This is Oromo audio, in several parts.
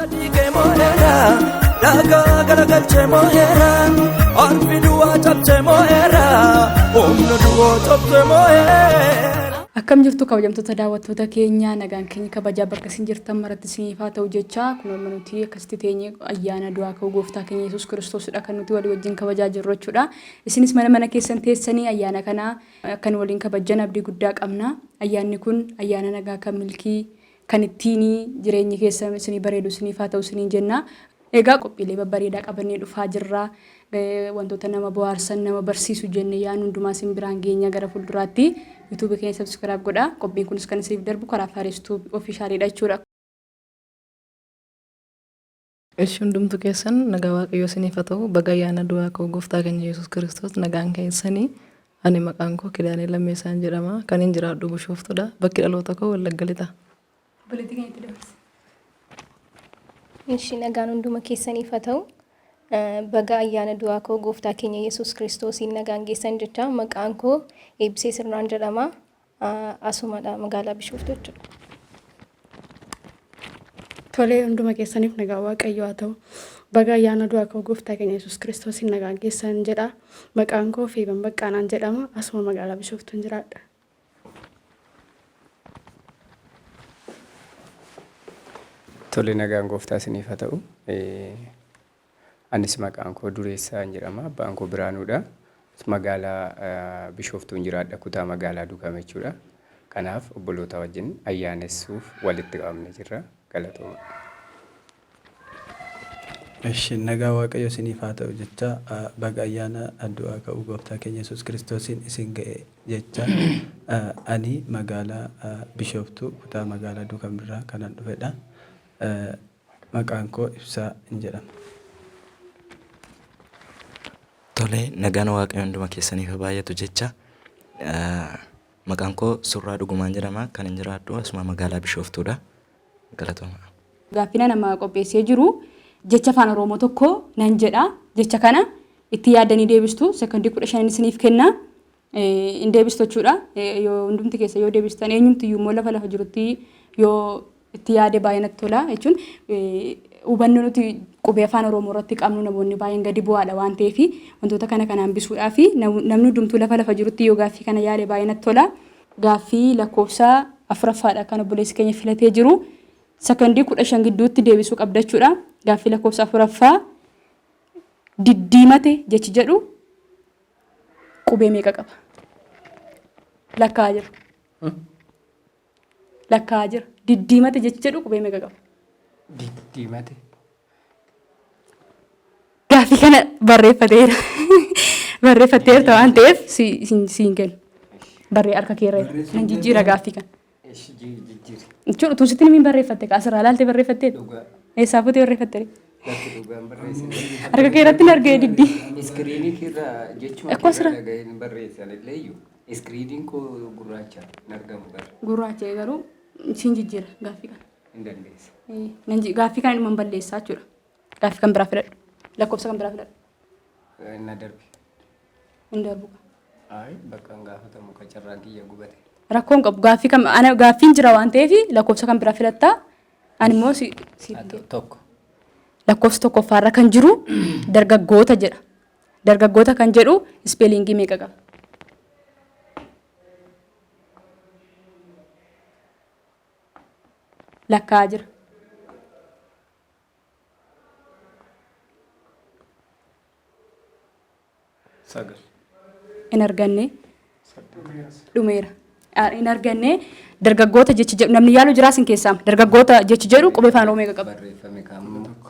Adike moera, daga galagalche moera, arfi duwa chapche moera, omna duwa chapche moera. Akkam jirtu kabajamtoota daawwattoota keenya nagaan keenya kabajaa bakka isin jirtan maratti isiniif haa ta'u jecha kun nuti akkasitti teenye ayyaana du'aa ka'uu gooftaa keenya Yesuus Kiristoosidha kan nuti walii wajjin kabajaa jirru jechuudha. Isinis mana keessan teessanii ayyaana kana kan waliin kabajan abdii guddaa qabna. Ayyaanni kun ayyaana nagaa kan milkii kan ittiin jireenyi keessan isinii bareedu isiniif haa ta'u isiniin jenna. Egaa qophiilee babbareedaa qabannee dhufaa jirra. Wantoota nama bohaarsan nama barsiisu jennee yaan hundumaa isin biraan geenya gara fuulduraatti YouTube keenya subscribe godhaa. Qophiin kunis kan isiniif darbu karaa Faarestuu ofishaaliidha jechuudha. Ishi hundumtu keessan nagaa Waaqayyoo isiniif haa ta'u baga ayyaana du'aa ka'uu gooftaa keenya Yesuus Kiristoos nagaan keessanii ani maqaan koo Kidaanee Lammeessaan jedhama kan hin jiraadhu Bishooftudha bakki dhaloota koo Wallagga Lixaa. Obboleettii keenyatti dabarsa. Ishi nagaan hunduma keessaniif haa ta'u baga ayyaana du'aa koo gooftaa keenya Yesuus Kiristoosiin nagaan geessan jecha maqaan koo Eebisee Sirnaan jedhama asumadha magaalaa Bishooftuu jechuudha. Tolee hunduma keessaniif nagaa Waaqayyoo haa ta'u baga ayyaana du'aa koo gooftaa keenya Yesuus Kiristoosiin nagaan geessan jedha maqaan koo Feeban Baqqaanaan jedhama asuma magaalaa Bishooftuun jiraadha. Tolee nagaan gooftaa isiniif haa ta'u. Anis maqaan koo Dureessaan jedhama. Abbaan koo Biraanuudha. Magaalaa Bishooftuun jiraadha. Kutaa magaalaa Duukam jechuudha. Kanaaf obboloota wajjin ayyaanessuuf walitti qabamne jirra. Galatooma. Ishi nagaa Waaqayyo isiniif haa ta'u jecha baga ayyaana du'aa ka'uu gooftaa keenya Yesuus Kiristoosiin isin ga'e jecha ani magaalaa Bishooftuu kutaa magaalaa Duukam irraa kanan dhufedha. Maqaan koo Ibsaa hin jedhama. Tolee nagaan Waaqayyo hunduma keessaniif baay'atu jecha maqaan koo Surraa Dhugumaan jedhama kan hin jiraadhu asuma magaalaa Bishooftuudha. Galatooma. Gaaffina nama qopheessee jiru jecha afaan Oromoo tokko nan jedha. Jecha kana itti yaadanii deebistu sekondii 15 isiniif kenna. In deebistu jechuudha. Yoo hundumti keessa yoo deebistan eenyumti immoo lafa jirutti yoo itti yaade baay'ee natti tola jechuun hubannoo nuti qubee afaan Oromoo irratti qabnu namoonni baay'een gadi bu'aadha waan ta'eef wantoota kana hambisuudhaa fi namni hundumtuu lafa jirutti yoo gaaffii kana yaade baay'ee natti tola. Gaaffii lakkoofsa 4ffaadha kan obboleessi keenya filatee jiru. Sekondii 15 gidduutti deebisuu qabda jechuudha. Gaaffii lakkoofsa 4ffaa diddiimate jechi jedhu qubee meeqa qaba? Lakkaa jira. Diddiimate jechi jedhu qubee meeqa qaba? Diddiimate. Gaaffii kana barreeffatteerta waan ta'eef siin kennu. Harka keerra nan jijjiira gaaffii kana. Jechuudha utuu sitti nimiin barreeffatte asirraa ilaalte barreeffattee eessaa fuutee barreeffatte harka keerratti hin argee diddii. Iskiriinii irra jechuun barreessan illee iskiriiniin koo gurraacha hin argamu gara. Gurraacha garuu siin jijjiira gaaffii kana. Hin dandeessa. Gaaffii kana dhuma balleessaa jechuudha. Gaaffii kan biraa filadhu. Lakkoofsa kan biraa filadhu. Na darbe. Hin darbu. Bakka hin gaafatamu qacarraan kiyya gubate. Rakkoon qabu gaaffiin jira waan ta'eef lakkoofsa kan biraa filattaa. Ani immoo tokko. Lakkoofsa tokkoffaarra kan jiru dargaggoota jedha. Dargaggoota kan jedhu ispeelingii meeqa qaba? Lakkaa jira. Sagal. In arganne dhumeera. In arganne dargaggoota jechi jedhu namni yaalu jiraasin keessaa dargaggoota jechi jedhu qubee afaan Oromoo meeqa qaba? Barreeffame kaa'amu tokko.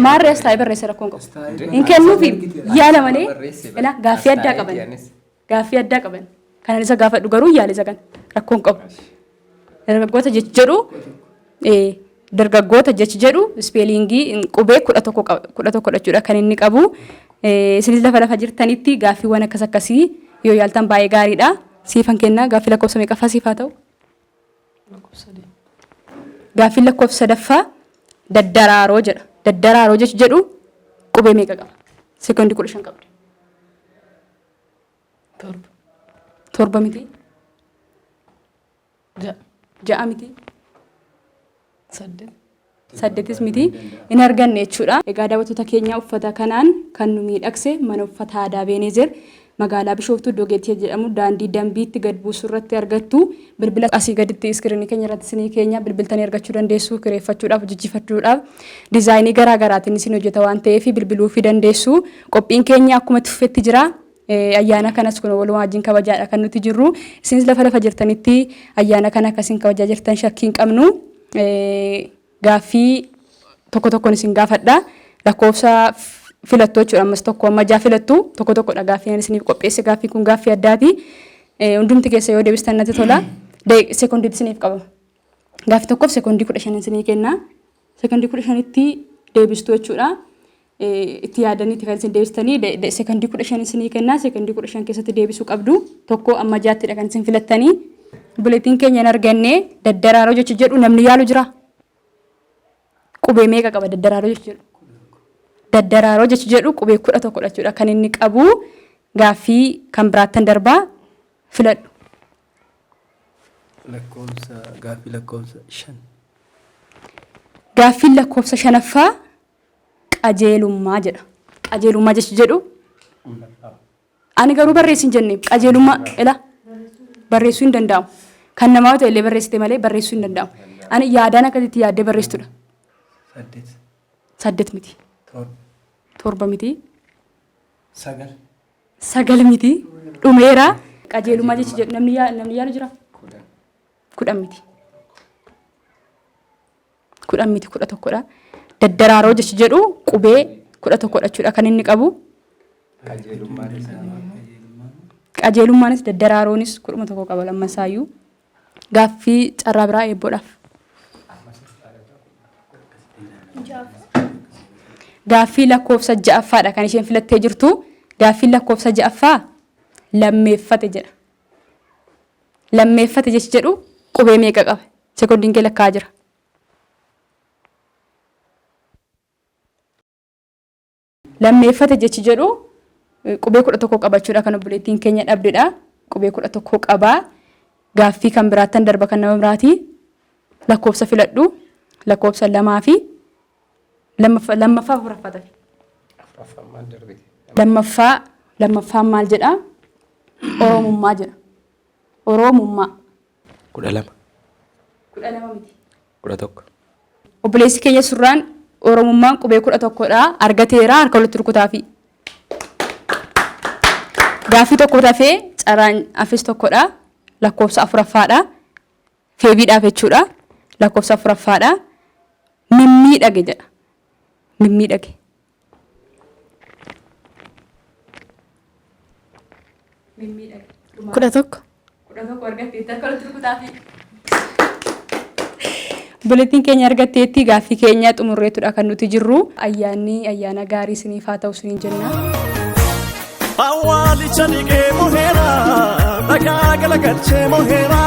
Maarrees taa'ee barreessa rakkoon qabu. Hin kennuufi yaala malee gaaffii addaa qaban. Gaaffii addaa qaban. Kanan isa gaafadhu garuu yaala isa kan rakkoon qabu. Dargaggoota jechi jedhu dargaggoota jechi jedhu ispeelingii qubee 11 jechuudha kan inni qabu. Isinis lafa jirtanitti gaaffiiwwan akkasii yoo yaaltan baay'ee gaariidha. Siifan kenna gaaffii lakkoofsa meeqaffaa siif haa ta'u? Gaaffii lakkoofsa sadaffaa daddaraaroo jedha. Daddaraaroo jechi jedhu qubee meeqa qaba? Sekondii 15 qabdi. Torba miti? Ja'a miti? saddeetis miti hin arganne jechuudha. Egaa daawwattoota keenya uffata kanaan kan nu miidhagse mana uffata aadaa Beenezer magaalaa Bishooftuu Iddoo Geettii jedhamu daandii dambiitti gad buusuu irratti argattu. Bilbila asii gaditti iskiriinii keenya irratti isinii keenya bilbiltanii argachuu dandeessu, kireeffachuudhaaf, hojjechiifachuudhaaf diizaayinii garaa garaatiin isin hojjeta waan ta'eef bilbiluu fi dandeessu. Qophiin keenya akkuma tuffetti jira. Ayyaana kanas kun walumaa wajjin kabajaadha kan nuti jirru. Isinis lafa jirtanitti ayyaana kana akkasiin kabajaa jirtan shakkii hin qabnu. Gaaffii tokkoon isin gaafadha. Lakkoofsa filattu jechuudha. Ammas tokko amma jaa filattu tokkodha gaaffii isiniif qopheesse. Gaaffii kun gaaffii addaati. Hundumti keessa yoo deebistan natti tola. Sekoondii isiniif qaba. Gaaffii tokkoof sekoondii 15 isinii kenna. Sekoondii 15tti deebistu jechuudha. Itti yaadaniiti kan isin deebistanii sekoondii 15 isinii kenna. Sekoondii 15 keessatti deebisuu qabdu. Tokko amma jaattidha kan isin filattanii. Buletiin keenya hin arganne daddaraaroo jecha jedhu namni yaalu jira. Qubee meeqa qaba daddaraaroo jecha jedhu? Daddaraaroo jecha jedhu qubee 11 jechuudha kan inni qabu. Gaaffii kan biraattan darbaa filadhu. Gaaffii lakkoofsa 5. Gaaffii lakkoofsa 5ffaa qajeelummaa jedha. Qajeelummaa jecha jedhu. Ani garuu barreessin jenne qajeelummaa ila barreessuu hin danda'amu. Kan namaa ta'e illee barreessite malee barreessuu hin danda'amu. Ani yaadaan akkasitti yaaddee barreessitudha. 8 miti. 7 miti. 9 miti. Dhumeera. Qajeelummaa jecha jedhu namni yaadu jira. 10 miti. 10 miti 11dha. Daddaraaroo jecha jedhu qubee 11dha jechuudha kan inni qabu. Qajeelummaanis daddaraaroonis 11 qaba lammasaayyuu. Gaaffii carraa biraa eebboodhaaf. Gaaffii lakkoofsa 6ffaadha kan isheen filattee jirtu. Gaaffii lakkoofsa 6ffaa lammeeffate jedha. Lammeeffate jecha jedhu qubee meeqa qaba? Sekoondiin kee lakkaa jira. Lammeeffate jechi jedhu qubee 11 qabachuudha kan obboleettiin keenya dhabdedha. Qubee 11 qabaa. Gaaffii kan biraattan darba kan nama biraati. Lakkoofsa filadhu. Lakkoofsa 2 fi lammaffaa afuraffaa. Lammaffaan maal jedha? Oromummaa jedha. Oromummaa. 12. 12 miti. 11. Obboleessi keenya surraan Oromummaan qubee 11dha argateera harka walitti rukutaafi. Gaaffii tokko tafee carraan afis tokkodha. Lakkoofsa afuraffaadha. Feebiidhaaf jechuudha. Lakkoofsa afuraffaadha. Mimmiidhage jedha. Mimmiidhage. Mimmiidhage. 11. 11 argatteetti harka walitti rukutaafi. Buletiin keenya argatteetti gaaffii keenya xumurreetudha kan nuti jirru. Ayyaanni ayyaana gaarii isiniif haa ta'u isiniin jenna. Awwaalicha dhigee moheera dhagaa galagalchee moheera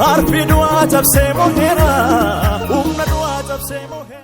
harfi du'aa cabsee moheera humna du'aa cabsee moheera.